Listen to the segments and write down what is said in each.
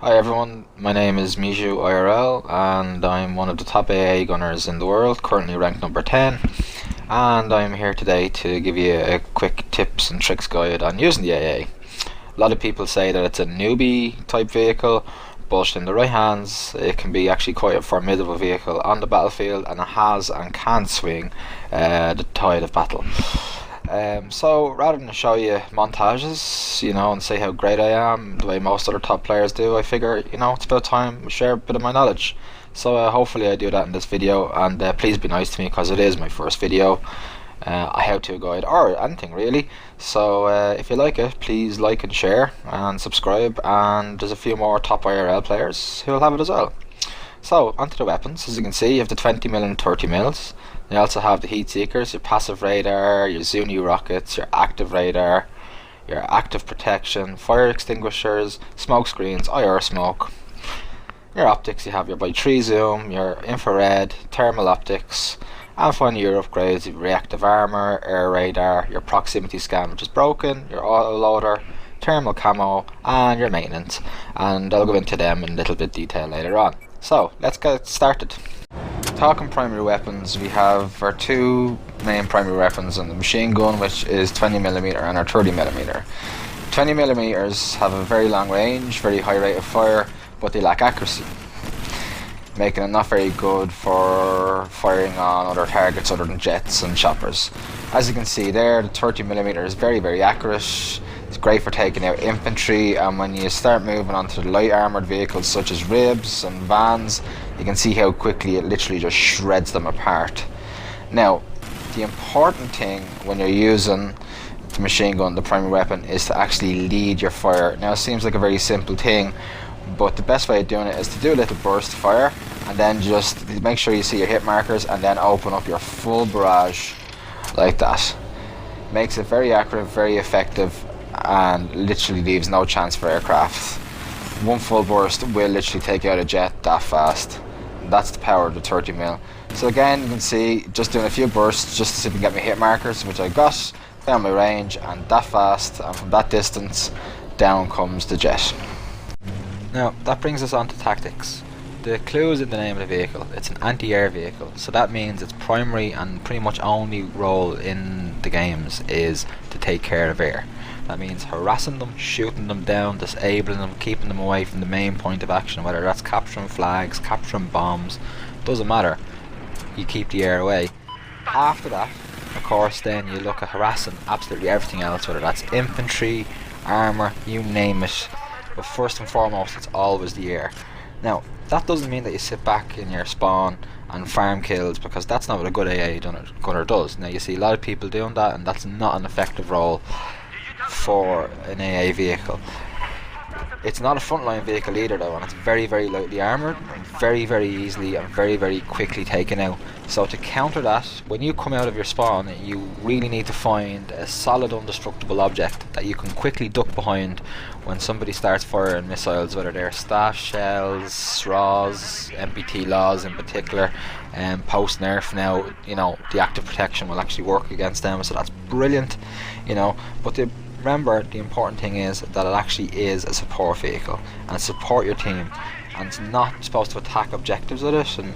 Hi everyone, my name is Miju IRL and I'm one of the top AA gunners in the world, currently ranked number 10, and I'm here today to give you a quick tips and tricks guide on using the AA. A lot of people say that it's a newbie type vehicle, but in the right hands it can be actually quite a formidable vehicle on the battlefield, and it has and can swing the tide of battle. So rather than show you montages, and say how great I am, the way most other top players do, I figure, it's about time to share a bit of my knowledge. So hopefully I do that in this video, and please be nice to me because it is my first video, a how-to guide or anything really. So if you like it, please like and share and subscribe, and there's a few more top IRL players who will have it as well. So onto the weapons. As you can see, you have the 20mm and 30mm. You also have the heat seekers, your passive radar, your Zuni rockets, your active radar, your active protection, fire extinguishers, smoke screens, IR smoke. Your optics, you have your by 3 zoom, your infrared, thermal optics, and finally your upgrades, your reactive armor, air radar, your proximity scan which is broken, your auto loader, thermal camo, and your maintenance. And I'll go into them in a little bit detail later on. So let's get started. Talking primary weapons, we have our two main primary weapons, and the machine gun, which is 20mm, and our 30mm. 20mm have a very long range, very high rate of fire, but they lack accuracy, making them not very good for firing on other targets other than jets and choppers. As you can see there, the 30mm is very accurate. It's great for taking out infantry, and when you start moving onto the light armoured vehicles such as ribs and vans, you can see how quickly it literally just shreds them apart. Now, the important thing when you're using the machine gun, the primary weapon, is to actually lead your fire. Now, it seems like a very simple thing, but the best way of doing it is to do a little burst fire, and then just make sure you see your hit markers, and then open up your full barrage like that. Makes it very accurate, very effective, and literally leaves no chance for aircraft. One full burst will literally take out a jet that fast. That's the power of the 30mm. So again, you can see just doing a few bursts just to see if we can get my hit markers, which I got, found my range, and that fast, and from that distance down comes the jet. Now that brings us on to tactics. The clue is in the name of the vehicle. It's an anti-air vehicle, so that means its primary and pretty much only role in the games is to take care of air. That means harassing them, shooting them down, disabling them, keeping them away from the main point of action, whether that's capturing flags, capturing bombs, doesn't matter. You keep the air away. After that, of course, then you look at harassing absolutely everything else, whether that's infantry, armour, you name it. But first and foremost, it's always the air. Now, that doesn't mean that you sit back in your spawn and farm kills, because that's not what a good AA gunner does. Now, you see a lot of people doing that, and that's not an effective role for an AA vehicle. It's not a frontline vehicle either though, and it's very lightly armoured, and very easily and very quickly taken out. So to counter that, when you come out of your spawn, you really need to find a solid indestructible object that you can quickly duck behind when somebody starts firing missiles, whether they're staff shells, SRAWs, MPT laws in particular, and post nerf now, the active protection will actually work against them, so that's brilliant, but remember, the important thing is that it actually is a support vehicle, and support your team, and it's not supposed to attack objectives with it, and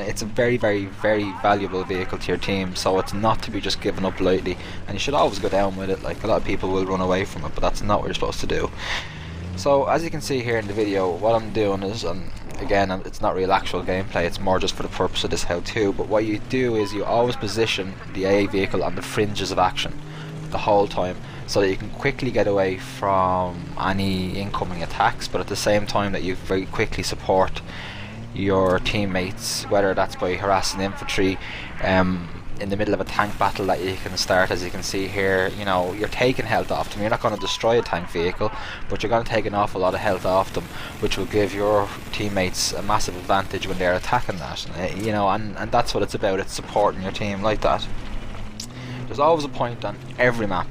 it's a very valuable vehicle to your team, so it's not to be just given up lightly, and you should always go down with it. Like, a lot of people will run away from it, but that's not what you're supposed to do. So as you can see here in the video, what I'm doing is, again, it's not real actual gameplay, it's more just for the purpose of this how-to, but what you do is you always position the AA vehicle on the fringes of action the whole time, so that you can quickly get away from any incoming attacks, but at the same time that you very quickly support your teammates, whether that's by harassing infantry in the middle of a tank battle that you can start. As you can see here, you're taking health off them. You're not going to destroy a tank vehicle, but you're going to take an awful lot of health off them, which will give your teammates a massive advantage when they're attacking that, and that's what it's about. It's supporting your team like that. There's always a point on every map,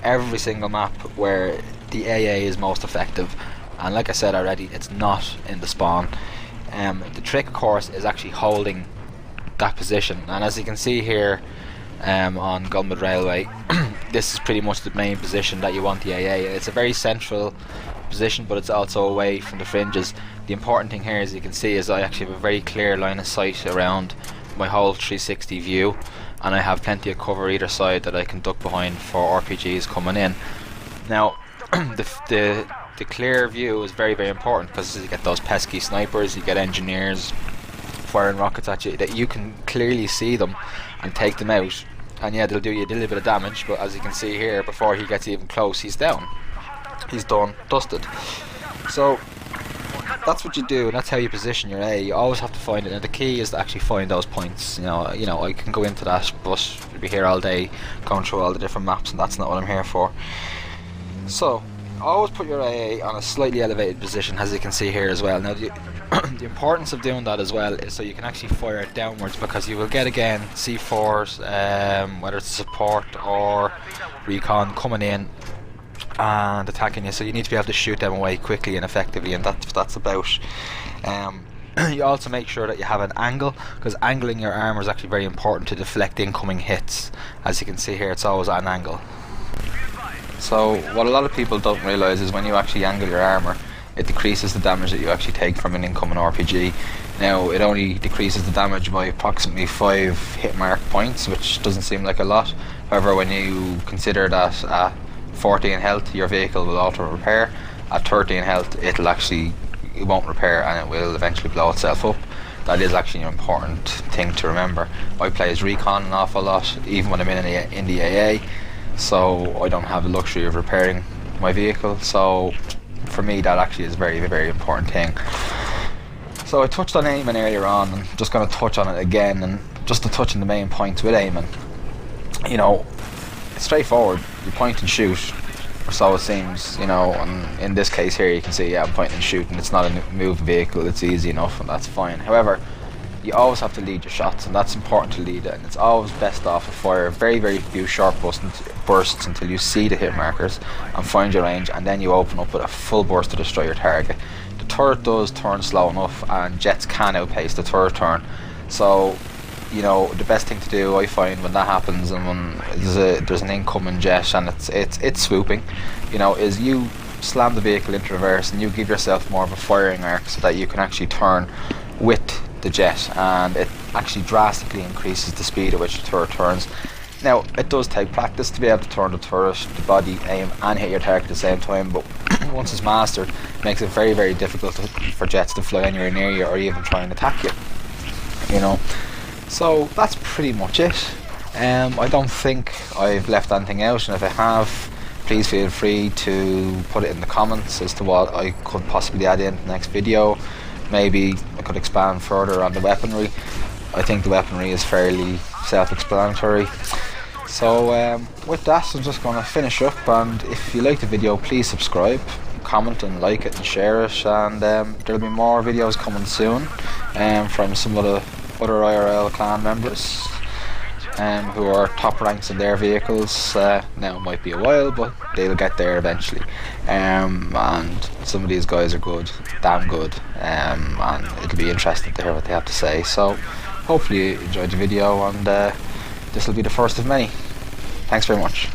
every single map, where the AA is most effective, and like I said already, it's not in the spawn. The trick, of course, is actually holding that position, and as you can see here on Gulmid Railway, this is pretty much the main position that you want the AA. It's a very central position, but it's also away from the fringes. The important thing here, as you can see, is I actually have a very clear line of sight around my whole 360 view, and I have plenty of cover either side that I can duck behind for RPGs coming in. Now the clear view is very, very important, because you get those pesky snipers, you get engineers firing rockets at you, that you can clearly see them and take them out, and yeah, they'll do you a little bit of damage, but as you can see here, before he gets even close, he's down, he's done, dusted. So that's what you do, and that's how you position your A. You always have to find it, and the key is to actually find those points. You know, I can go into that, but we'll be here all day going through all the different maps, and that's not what I'm here for. So always put your AA on a slightly elevated position, as you can see here as well. Now the importance of doing that as well is so you can actually fire it downwards, because you will get, again, C4s, whether it's support or recon, coming in and attacking you, so you need to be able to shoot them away quickly and effectively, and that's about. You also make sure that you have an angle, because angling your armor is actually very important to deflect incoming hits. As you can see here, it's always at an angle. So what a lot of people don't realise is when you actually angle your armour, it decreases the damage that you actually take from an incoming RPG. Now, it only decreases the damage by approximately 5 hit mark points, which doesn't seem like a lot. However, when you consider that at 14 health your vehicle will auto repair, at 13 health it won't repair, and it will eventually blow itself up. That is actually an important thing to remember. I play as recon an awful lot, even when I'm in the AA, so I don't have the luxury of repairing my vehicle, so for me that actually is a very, very important thing. So I touched on aiming earlier on, and just going to touch on it again, and just to touch on the main points with aiming. You know, it's straightforward, you point and shoot, or so it seems, you know, and in this case here you can see, yeah, I'm pointing and shooting, it's not a moving vehicle, it's easy enough, and that's fine. However, you always have to lead your shots, and that's important to lead it, and it's always best off to fire very, very few sharp bursts until you see the hit markers and find your range, and then you open up with a full burst to destroy your target. The turret does turn slow enough, and jets can outpace the turret turn, so you know, the best thing to do, I find, when that happens and when there's an incoming jet and it's swooping, you know, is you slam the vehicle into reverse and you give yourself more of a firing arc so that you can actually turn with the jet, and it actually drastically increases the speed at which the turret turns. Now, it does take practice to be able to turn the turret, the body, aim and hit your target at the same time, but once it's mastered, it makes it very, very difficult for jets to fly anywhere near you or even try and attack you, you know. So that's pretty much it. I don't think I've left anything out, and if I have, please feel free to put it in the comments as to what I could possibly add in the next video. Maybe I could expand further on the weaponry. I think the weaponry is fairly self-explanatory. So with that, I'm just going to finish up, and if you like the video, please subscribe, comment and like it and share it, and there'll be more videos coming soon from some of the other IRL clan members who are top ranks in their vehicles. Now it might be a while, but they'll get there eventually, and some of these guys are good, damn good, and it'll be interesting to hear what they have to say. So hopefully you enjoyed the video, and this will be the first of many. Thanks very much.